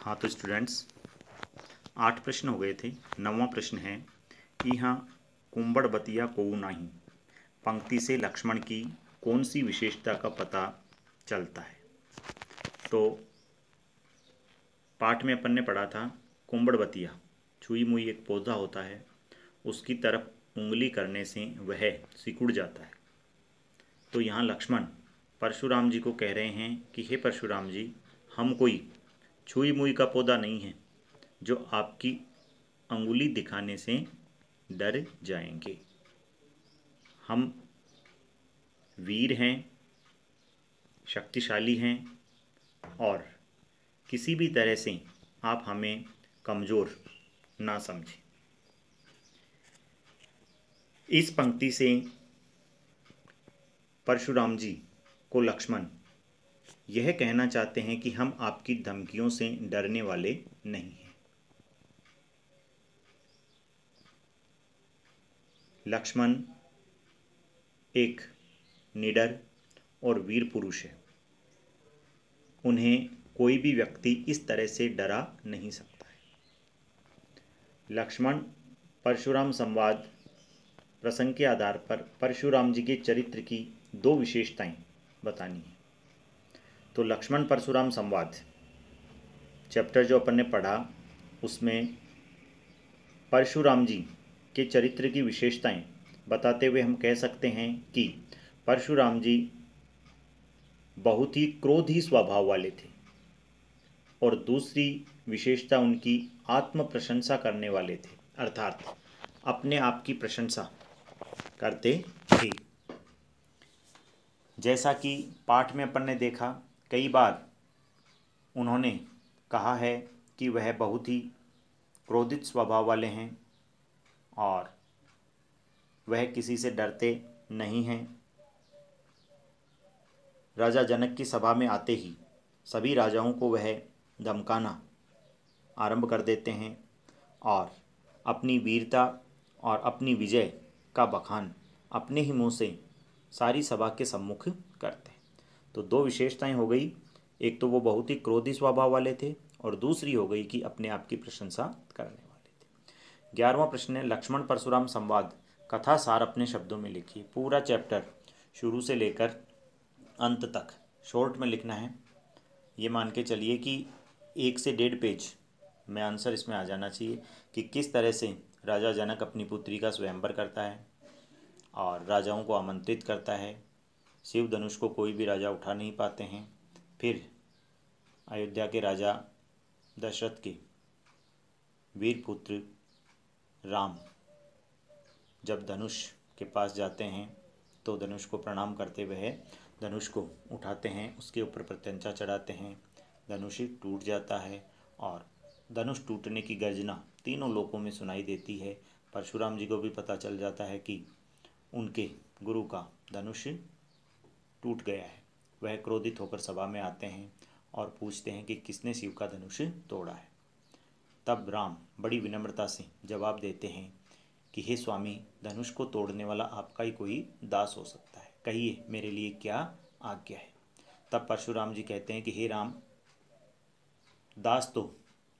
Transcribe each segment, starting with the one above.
हाँ तो स्टूडेंट्स 8 प्रश्न हो गए थे। 9वां प्रश्न है यहाँ कुंबड़ बतिया कोऊ नाही, पंक्ति से लक्ष्मण की कौन सी विशेषता का पता चलता है। तो पाठ में अपन ने पढ़ा था कुंबड़ बतिया छुई मुई एक पौधा होता है, उसकी तरफ उंगली करने से वह सिकुड़ जाता है। तो यहाँ लक्ष्मण परशुराम जी को कह रहे हैं कि हे परशुराम जी, हम कोई छुई मुई का पौधा नहीं है जो आपकी अंगुली दिखाने से डर जाएंगे। हम वीर हैं, शक्तिशाली हैं और किसी भी तरह से आप हमें कमज़ोर ना समझें। इस पंक्ति से परशुराम जी को लक्ष्मण यह कहना चाहते हैं कि हम आपकी धमकियों से डरने वाले नहीं हैं। लक्ष्मण एक निडर और वीर पुरुष है, उन्हें कोई भी व्यक्ति इस तरह से डरा नहीं सकता है। लक्ष्मण परशुराम संवाद प्रसंग के आधार पर परशुराम जी के चरित्र की 2 विशेषताएं बतानी है। तो लक्ष्मण परशुराम संवाद चैप्टर जो अपन ने पढ़ा उसमें परशुराम जी के चरित्र की विशेषताएं बताते हुए हम कह सकते हैं कि परशुराम जी बहुत ही क्रोधी स्वभाव वाले थे और दूसरी विशेषता उनकी आत्म प्रशंसा करने वाले थे, अर्थात अपने आप की प्रशंसा करते थे। जैसा कि पाठ में अपन ने देखा, कई बार उन्होंने कहा है कि वह बहुत ही क्रोधित स्वभाव वाले हैं और वह किसी से डरते नहीं हैं। राजा जनक की सभा में आते ही सभी राजाओं को वह धमकाना आरंभ कर देते हैं और अपनी वीरता और अपनी विजय का बखान अपने ही मुंह से सारी सभा के सम्मुख करते हैं। तो 2 विशेषताएं हो गई, एक तो वो बहुत ही क्रोधी स्वभाव वाले थे और दूसरी हो गई कि अपने आप की प्रशंसा करने वाले थे। 11वां प्रश्न है लक्ष्मण परशुराम संवाद कथा सार अपने शब्दों में लिखिए। पूरा चैप्टर शुरू से लेकर अंत तक शॉर्ट में लिखना है। ये मान के चलिए कि 1 से 1.5 पेज में आंसर इसमें आ जाना चाहिए कि किस तरह से राजा जनक अपनी पुत्री का स्वयंवर करता है और राजाओं को आमंत्रित करता है। शिव धनुष को कोई भी राजा उठा नहीं पाते हैं। फिर अयोध्या के राजा दशरथ के वीर पुत्र राम जब धनुष के पास जाते हैं तो धनुष को प्रणाम करते हुए धनुष को उठाते हैं, उसके ऊपर प्रत्यंचा चढ़ाते हैं, धनुष टूट जाता है और धनुष टूटने की गर्जना तीनों लोकों में सुनाई देती है। परशुराम जी को भी पता चल जाता है कि उनके गुरु का धनुष टूट गया है। वह क्रोधित होकर सभा में आते हैं और पूछते हैं कि किसने शिव का धनुष तोड़ा है। तब राम बड़ी विनम्रता से जवाब देते हैं कि हे स्वामी, धनुष को तोड़ने वाला आपका ही कोई दास हो सकता है, कहिए मेरे लिए क्या आज्ञा है। तब परशुराम जी कहते हैं कि हे राम, दास तो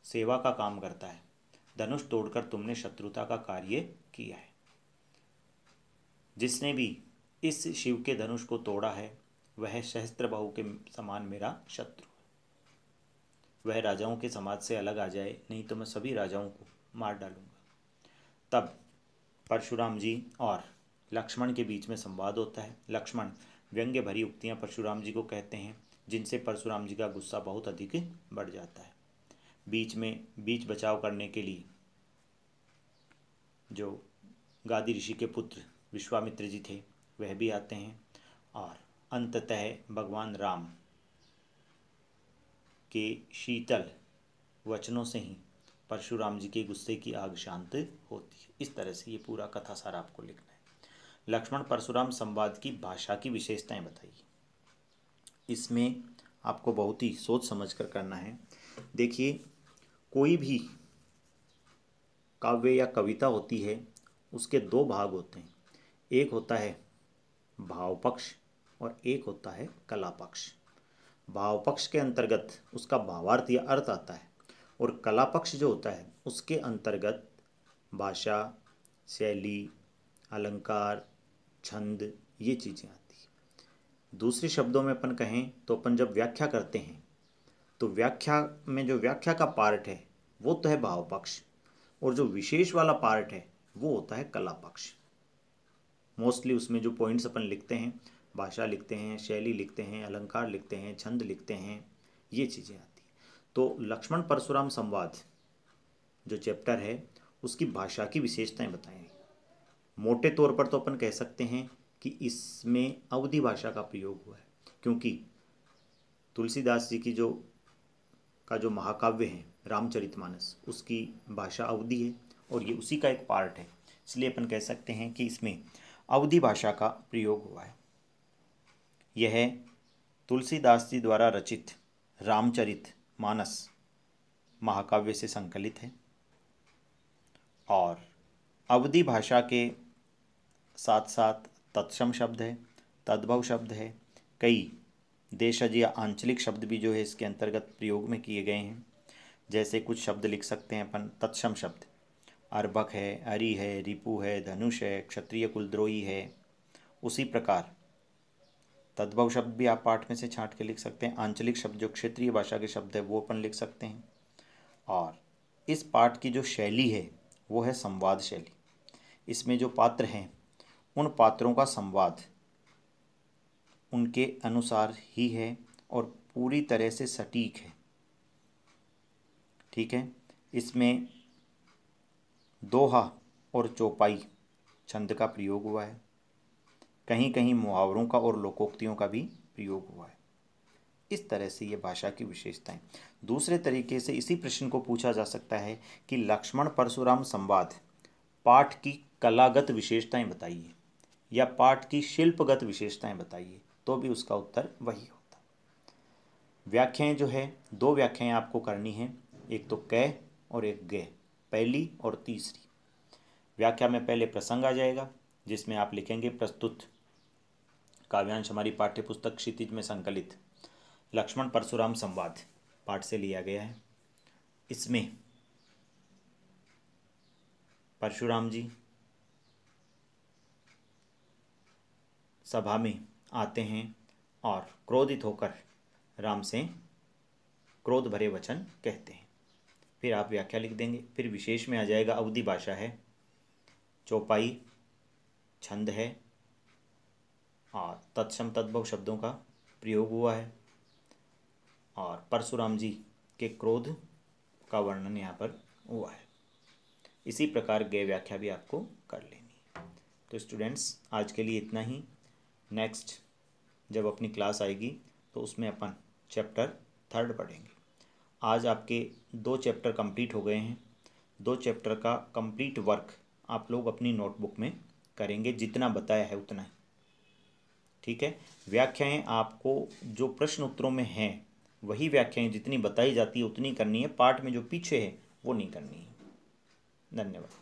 सेवा का काम करता है, धनुष तोड़कर तुमने शत्रुता का कार्य किया है। जिसने भी इस शिव के धनुष को तोड़ा है वह सहस्त्रबाहु के समान मेरा शत्रु है। वह राजाओं के समाज से अलग आ जाए, नहीं तो मैं सभी राजाओं को मार डालूंगा। तब परशुराम जी और लक्ष्मण के बीच में संवाद होता है। लक्ष्मण व्यंग्य भरी उक्तियां परशुराम जी को कहते हैं जिनसे परशुराम जी का गुस्सा बहुत अधिक बढ़ जाता है। बीच बचाव करने के लिए जो गादी ऋषि के पुत्र विश्वामित्र जी थे वह भी आते हैं और अंततः भगवान राम के शीतल वचनों से ही परशुराम जी के गुस्से की आग शांत होती है। इस तरह से ये पूरा कथा सार आपको लिखना है। लक्ष्मण परशुराम संवाद की भाषा की विशेषताएं बताइए। इसमें आपको बहुत ही सोच समझ कर करना है। देखिए, कोई भी काव्य या कविता होती है उसके 2 भाग होते हैं, एक होता है भाव पक्ष और एक होता है कला पक्ष। भाव पक्ष के अंतर्गत उसका भावार्थ या अर्थ आता है और कला पक्ष जो होता है उसके अंतर्गत भाषा, शैली, अलंकार, छंद, ये चीज़ें आती हैं। दूसरे शब्दों में अपन कहें तो अपन जब व्याख्या करते हैं तो व्याख्या में जो व्याख्या का पार्ट है वो तो है भाव पक्ष, और जो विशेष वाला पार्ट है वो होता है कला पक्ष। मोस्टली उसमें जो पॉइंट्स अपन लिखते हैं, भाषा लिखते हैं, शैली लिखते हैं, अलंकार लिखते हैं, छंद लिखते हैं, ये चीज़ें आती हैं। तो लक्ष्मण परशुराम संवाद जो चैप्टर है उसकी भाषा की विशेषताएं बताएं। मोटे तौर पर तो अपन कह सकते हैं कि इसमें अवधी भाषा का प्रयोग हुआ है, क्योंकि तुलसीदास जी की जो महाकाव्य है रामचरितमानस, उसकी भाषा अवधी है और ये उसी का एक पार्ट है, इसलिए अपन कह सकते हैं कि इसमें अवधी भाषा का प्रयोग हुआ है। यह तुलसीदास जी द्वारा रचित रामचरितमानस महाकाव्य से संकलित है और अवधी भाषा के साथ साथ तत्सम शब्द है, तद्भव शब्द है, कई देशज या आंचलिक शब्द भी जो है इसके अंतर्गत प्रयोग में किए गए हैं। जैसे कुछ शब्द लिख सकते हैं अपन तत्सम शब्द, अर्भक है, अरि है, रिपु है, धनुष है, क्षत्रिय कुलद्रोही है। उसी प्रकार तद्भव शब्द भी आप पाठ में से छांट के लिख सकते हैं। आंचलिक शब्द जो क्षेत्रीय भाषा के शब्द है वो अपन लिख सकते हैं। और इस पाठ की जो शैली है वो है संवाद शैली। इसमें जो पात्र हैं उन पात्रों का संवाद उनके अनुसार ही है और पूरी तरह से सटीक है। ठीक है, इसमें दोहा और चौपाई छंद का प्रयोग हुआ है, कहीं कहीं मुहावरों का और लोकोक्तियों का भी प्रयोग हुआ है। इस तरह से ये भाषा की विशेषताएं। दूसरे तरीके से इसी प्रश्न को पूछा जा सकता है कि लक्ष्मण परशुराम संवाद पाठ की कलागत विशेषताएं बताइए या पाठ की शिल्पगत विशेषताएं बताइए, तो भी उसका उत्तर वही होता। व्याख्याएं जो है, दो व्याख्याएं आपको करनी है, एक तो कै और एक गे, पहली और तीसरी। व्याख्या में पहले प्रसंग आ जाएगा जिसमें आप लिखेंगे प्रस्तुत काव्यांश हमारी पाठ्यपुस्तक क्षितिज में संकलित लक्ष्मण परशुराम संवाद पाठ से लिया गया है। इसमें परशुराम जी सभा में आते हैं और क्रोधित होकर राम से क्रोध भरे वचन कहते हैं। फिर आप व्याख्या लिख देंगे। फिर विशेष में आ जाएगा अवधी भाषा है, चौपाई, छंद है और तत्सम तद्भव शब्दों का प्रयोग हुआ है और परशुराम जी के क्रोध का वर्णन यहाँ पर हुआ है। इसी प्रकार गे व्याख्या भी आपको कर लेनी है। तो स्टूडेंट्स आज के लिए इतना ही। नेक्स्ट जब अपनी क्लास आएगी तो उसमें अपन चैप्टर 3 पढ़ेंगे। आज आपके 2 चैप्टर कंप्लीट हो गए हैं। 2 चैप्टर का कंप्लीट वर्क आप लोग अपनी नोटबुक में करेंगे, जितना बताया है उतना ही। ठीक है, व्याख्याएं आपको जो प्रश्न उत्तरों में हैं वही व्याख्याएं जितनी बताई जाती है उतनी करनी है। पाठ में जो पीछे है वो नहीं करनी है। धन्यवाद।